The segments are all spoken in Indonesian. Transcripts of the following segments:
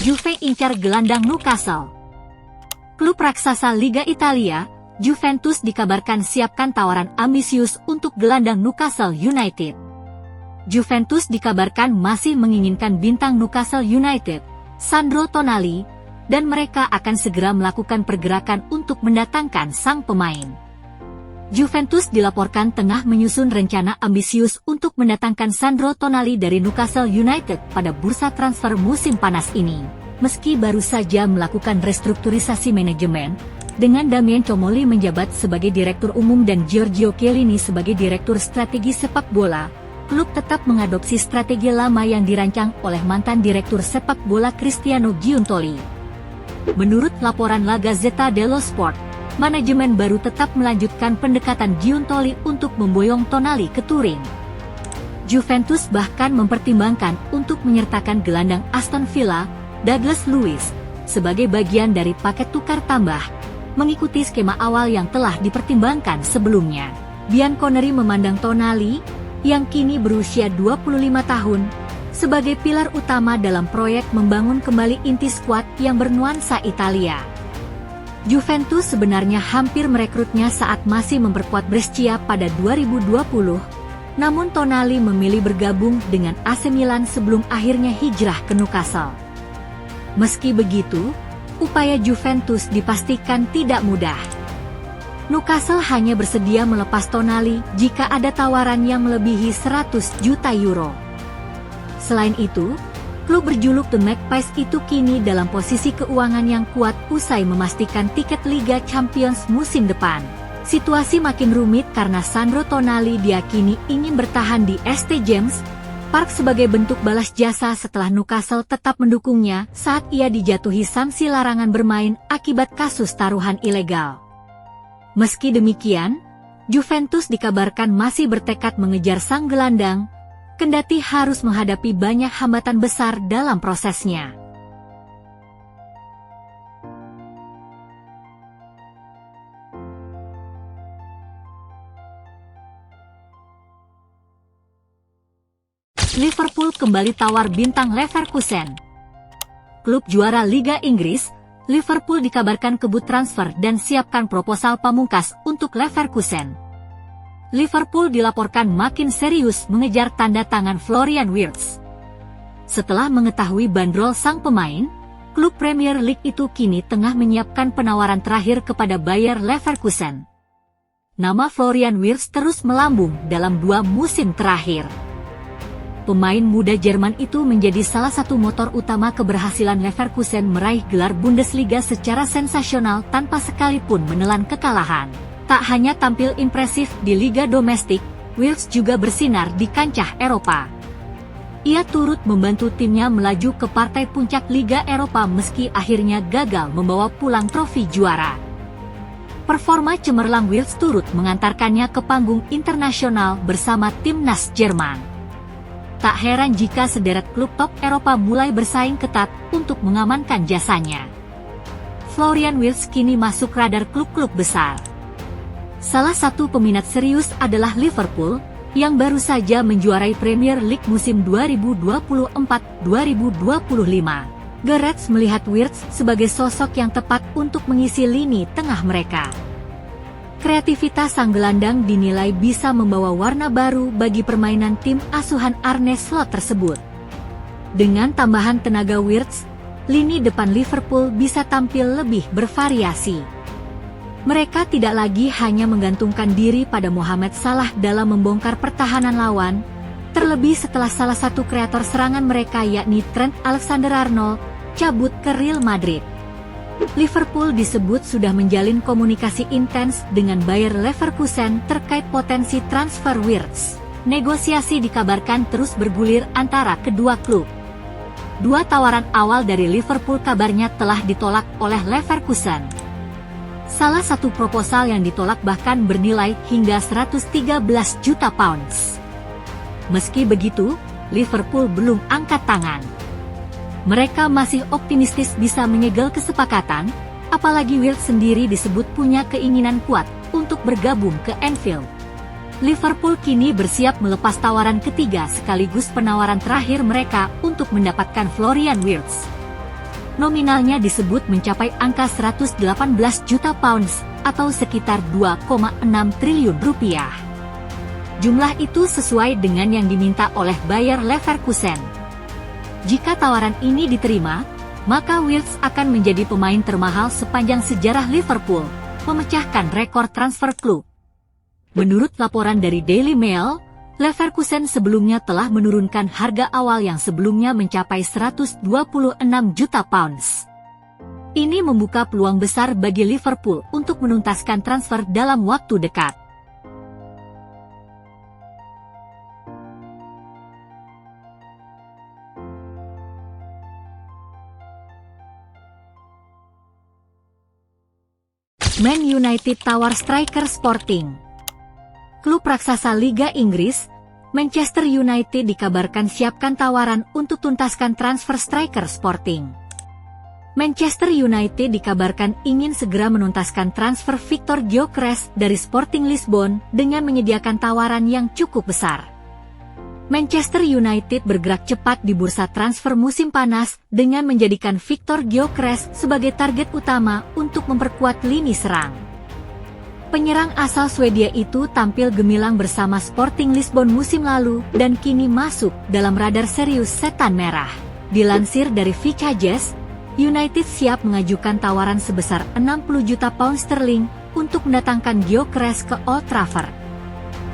Juve incar gelandang Newcastle. Klub raksasa Liga Italia, Juventus dikabarkan siapkan tawaran ambisius untuk gelandang Newcastle United. Juventus dikabarkan masih menginginkan bintang Newcastle United, Sandro Tonali, dan mereka akan segera melakukan pergerakan untuk mendatangkan sang pemain. Juventus dilaporkan tengah menyusun rencana ambisius untuk mendatangkan Sandro Tonali dari Newcastle United pada bursa transfer musim panas ini. Meski baru saja melakukan restrukturisasi manajemen, dengan Damien Comoli menjabat sebagai Direktur Umum dan Giorgio Chiellini sebagai Direktur Strategi Sepak Bola, klub tetap mengadopsi strategi lama yang dirancang oleh mantan Direktur Sepak Bola Cristiano Giuntoli. Menurut laporan La Gazzetta dello Sport, manajemen baru tetap melanjutkan pendekatan Giuntoli untuk memboyong Tonali ke Turin. Juventus bahkan mempertimbangkan untuk menyertakan gelandang Aston Villa, Douglas Luiz, sebagai bagian dari paket tukar tambah, mengikuti skema awal yang telah dipertimbangkan sebelumnya. Bianconeri memandang Tonali, yang kini berusia 25 tahun, sebagai pilar utama dalam proyek membangun kembali inti skuad yang bernuansa Italia. Juventus sebenarnya hampir merekrutnya saat masih memperkuat Brescia pada 2020, namun Tonali memilih bergabung dengan AC Milan sebelum akhirnya hijrah ke Newcastle. Meski begitu, upaya Juventus dipastikan tidak mudah. Newcastle hanya bersedia melepas Tonali jika ada tawaran yang melebihi 100 juta euro. Selain itu, klub berjuluk The Magpies itu kini dalam posisi keuangan yang kuat usai memastikan tiket Liga Champions musim depan. Situasi makin rumit karena Sandro Tonali diyakini ingin bertahan di St. James' Park sebagai bentuk balas jasa setelah Newcastle tetap mendukungnya saat ia dijatuhi sanksi larangan bermain akibat kasus taruhan ilegal. Meski demikian, Juventus dikabarkan masih bertekad mengejar sang gelandang, kendati harus menghadapi banyak hambatan besar dalam prosesnya. Liverpool kembali tawar bintang Leverkusen. Klub juara Liga Inggris, Liverpool dikabarkan kebut transfer dan siapkan proposal pamungkas untuk Leverkusen. Liverpool dilaporkan makin serius mengejar tanda tangan Florian Wirtz. Setelah mengetahui bandrol sang pemain, klub Premier League itu kini tengah menyiapkan penawaran terakhir kepada Bayer Leverkusen. Nama Florian Wirtz terus melambung dalam 2 musim terakhir. Pemain muda Jerman itu menjadi salah satu motor utama keberhasilan Leverkusen meraih gelar Bundesliga secara sensasional tanpa sekalipun menelan kekalahan. Tak hanya tampil impresif di liga domestik, Wirtz juga bersinar di kancah Eropa. Ia turut membantu timnya melaju ke partai puncak Liga Eropa meski akhirnya gagal membawa pulang trofi juara. Performa cemerlang Wirtz turut mengantarkannya ke panggung internasional bersama timnas Jerman. Tak heran jika sederet klub top Eropa mulai bersaing ketat untuk mengamankan jasanya. Florian Wirtz kini masuk radar klub-klub besar. Salah satu peminat serius adalah Liverpool, yang baru saja menjuarai Premier League musim 2024-2025. The Reds melihat Wirtz sebagai sosok yang tepat untuk mengisi lini tengah mereka. Kreativitas sang gelandang dinilai bisa membawa warna baru bagi permainan tim asuhan Arne Slot tersebut. Dengan tambahan tenaga Wirtz, lini depan Liverpool bisa tampil lebih bervariasi. Mereka tidak lagi hanya menggantungkan diri pada Mohamed Salah dalam membongkar pertahanan lawan, terlebih setelah salah satu kreator serangan mereka yakni Trent Alexander-Arnold cabut ke Real Madrid. Liverpool disebut sudah menjalin komunikasi intens dengan Bayer Leverkusen terkait potensi transfer Wirtz. Negosiasi dikabarkan terus bergulir antara kedua klub. 2 tawaran awal dari Liverpool kabarnya telah ditolak oleh Leverkusen. Salah satu proposal yang ditolak bahkan bernilai hingga 113 juta pounds. Meski begitu, Liverpool belum angkat tangan. Mereka masih optimistis bisa menyegel kesepakatan, apalagi Wirtz sendiri disebut punya keinginan kuat untuk bergabung ke Anfield. Liverpool kini bersiap melepas tawaran ketiga sekaligus penawaran terakhir mereka untuk mendapatkan Florian Wirtz. nominalnya disebut mencapai angka 118 juta pounds atau sekitar 2,6 triliun rupiah. Jumlah itu sesuai dengan yang diminta oleh Bayer Leverkusen. Jika tawaran ini diterima, maka Wirtz akan menjadi pemain termahal sepanjang sejarah Liverpool, memecahkan rekor transfer klub. Menurut laporan dari Daily Mail, Leverkusen sebelumnya telah menurunkan harga awal yang sebelumnya mencapai 126 juta pounds. Ini membuka peluang besar bagi Liverpool untuk menuntaskan transfer dalam waktu dekat. Man United tawar striker Sporting. Klub raksasa Liga Inggris, Manchester United dikabarkan siapkan tawaran untuk tuntaskan transfer striker Sporting. Manchester United dikabarkan ingin segera menuntaskan transfer Victor Gyökeres dari Sporting Lisbon dengan menyediakan tawaran yang cukup besar. Manchester United bergerak cepat di bursa transfer musim panas dengan menjadikan Victor Gyökeres sebagai target utama untuk memperkuat lini serang. Penyerang asal Swedia itu tampil gemilang bersama Sporting Lisbon musim lalu dan kini masuk dalam radar serius setan merah. Dilansir dari Fichajes, United siap mengajukan tawaran sebesar 60 juta pound sterling untuk mendatangkan Gyökeres ke Old Trafford.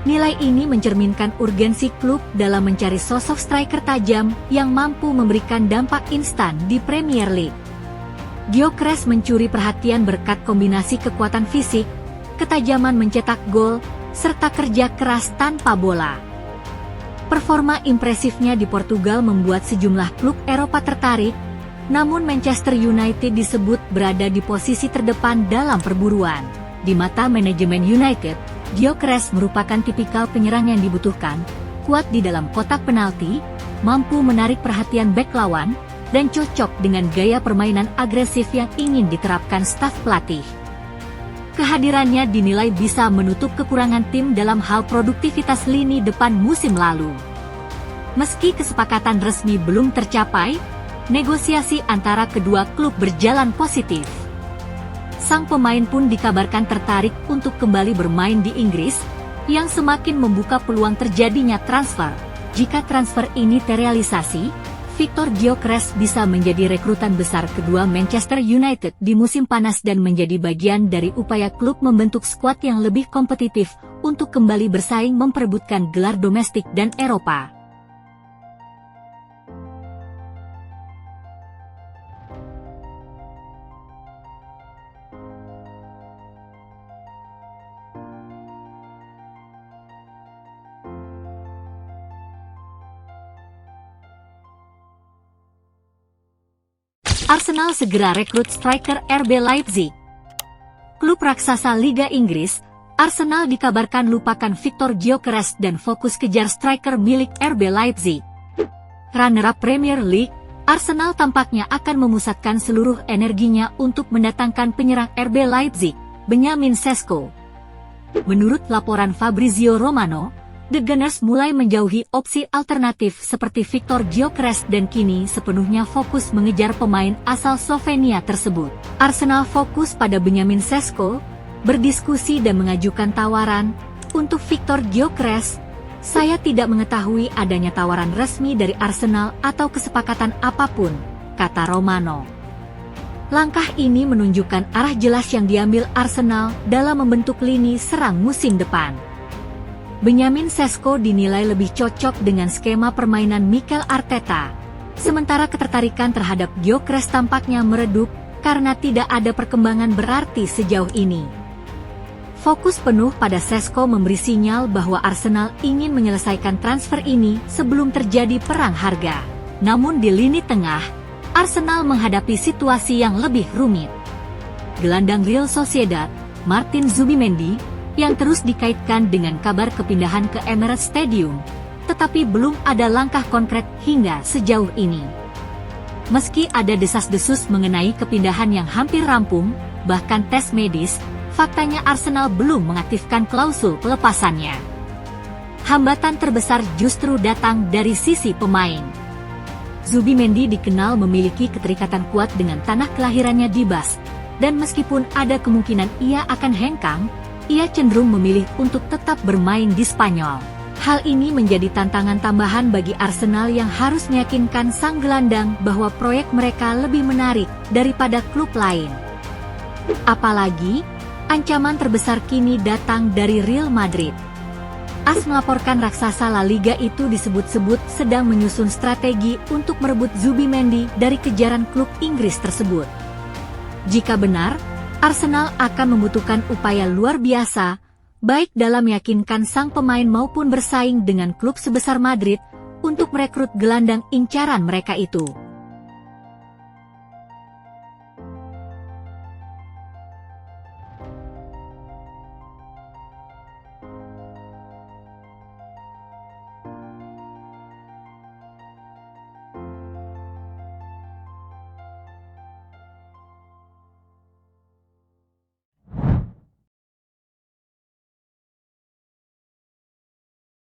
Nilai ini mencerminkan urgensi klub dalam mencari sosok striker tajam yang mampu memberikan dampak instan di Premier League. Gyökeres mencuri perhatian berkat kombinasi kekuatan fisik, ketajaman mencetak gol, serta kerja keras tanpa bola. Performa impresifnya di Portugal membuat sejumlah klub Eropa tertarik, namun Manchester United disebut berada di posisi terdepan dalam perburuan. Di mata manajemen United, Gyökeres merupakan tipikal penyerang yang dibutuhkan, kuat di dalam kotak penalti, mampu menarik perhatian bek lawan, dan cocok dengan gaya permainan agresif yang ingin diterapkan staf pelatih. Kehadirannya dinilai bisa menutup kekurangan tim dalam hal produktivitas lini depan musim lalu. Meski kesepakatan resmi belum tercapai, negosiasi antara kedua klub berjalan positif. Sang pemain pun dikabarkan tertarik untuk kembali bermain di Inggris, yang semakin membuka peluang terjadinya transfer. Jika transfer ini terrealisasi, Victor Gyökeres bisa menjadi rekrutan besar kedua Manchester United di musim panas dan menjadi bagian dari upaya klub membentuk skuad yang lebih kompetitif untuk kembali bersaing memperebutkan gelar domestik dan Eropa. Arsenal segera rekrut striker RB Leipzig. Klub raksasa Liga Inggris, Arsenal dikabarkan lupakan Victor Gyökeres dan fokus kejar striker milik RB Leipzig. Runner-up Premier League, Arsenal tampaknya akan memusatkan seluruh energinya untuk mendatangkan penyerang RB Leipzig, Benjamin Sesko. Menurut laporan Fabrizio Romano, The Gunners mulai menjauhi opsi alternatif seperti Victor Gyökeres dan kini sepenuhnya fokus mengejar pemain asal Slovenia tersebut. Arsenal fokus pada Benjamin Sesko, berdiskusi dan mengajukan tawaran. Untuk Victor Gyökeres, saya tidak mengetahui adanya tawaran resmi dari Arsenal atau kesepakatan apapun, kata Romano. Langkah ini menunjukkan arah jelas yang diambil Arsenal dalam membentuk lini serang musim depan. Benjamin Sesko dinilai lebih cocok dengan skema permainan Mikel Arteta, sementara ketertarikan terhadap Gyökeres tampaknya meredup karena tidak ada perkembangan berarti sejauh ini. Fokus penuh pada Sesko memberi sinyal bahwa Arsenal ingin menyelesaikan transfer ini sebelum terjadi perang harga. Namun di lini tengah, Arsenal menghadapi situasi yang lebih rumit. Gelandang Real Sociedad, Martin Zubimendi, yang terus dikaitkan dengan kabar kepindahan ke Emirates Stadium, tetapi belum ada langkah konkret hingga sejauh ini. Meski ada desas-desus mengenai kepindahan yang hampir rampung, bahkan tes medis, faktanya Arsenal belum mengaktifkan klausul pelepasannya. Hambatan terbesar justru datang dari sisi pemain. Zubimendi dikenal memiliki keterikatan kuat dengan tanah kelahirannya di Basque, dan meskipun ada kemungkinan ia akan hengkang, ia cenderung memilih untuk tetap bermain di Spanyol. Hal ini menjadi tantangan tambahan bagi Arsenal yang harus meyakinkan sang gelandang bahwa proyek mereka lebih menarik daripada klub lain. Apalagi, ancaman terbesar kini datang dari Real Madrid. AS melaporkan raksasa La Liga itu disebut-sebut sedang menyusun strategi untuk merebut Zubimendi dari kejaran klub Inggris tersebut. Jika benar, Arsenal akan membutuhkan upaya luar biasa, baik dalam meyakinkan sang pemain maupun bersaing dengan klub sebesar Madrid, untuk merekrut gelandang incaran mereka itu.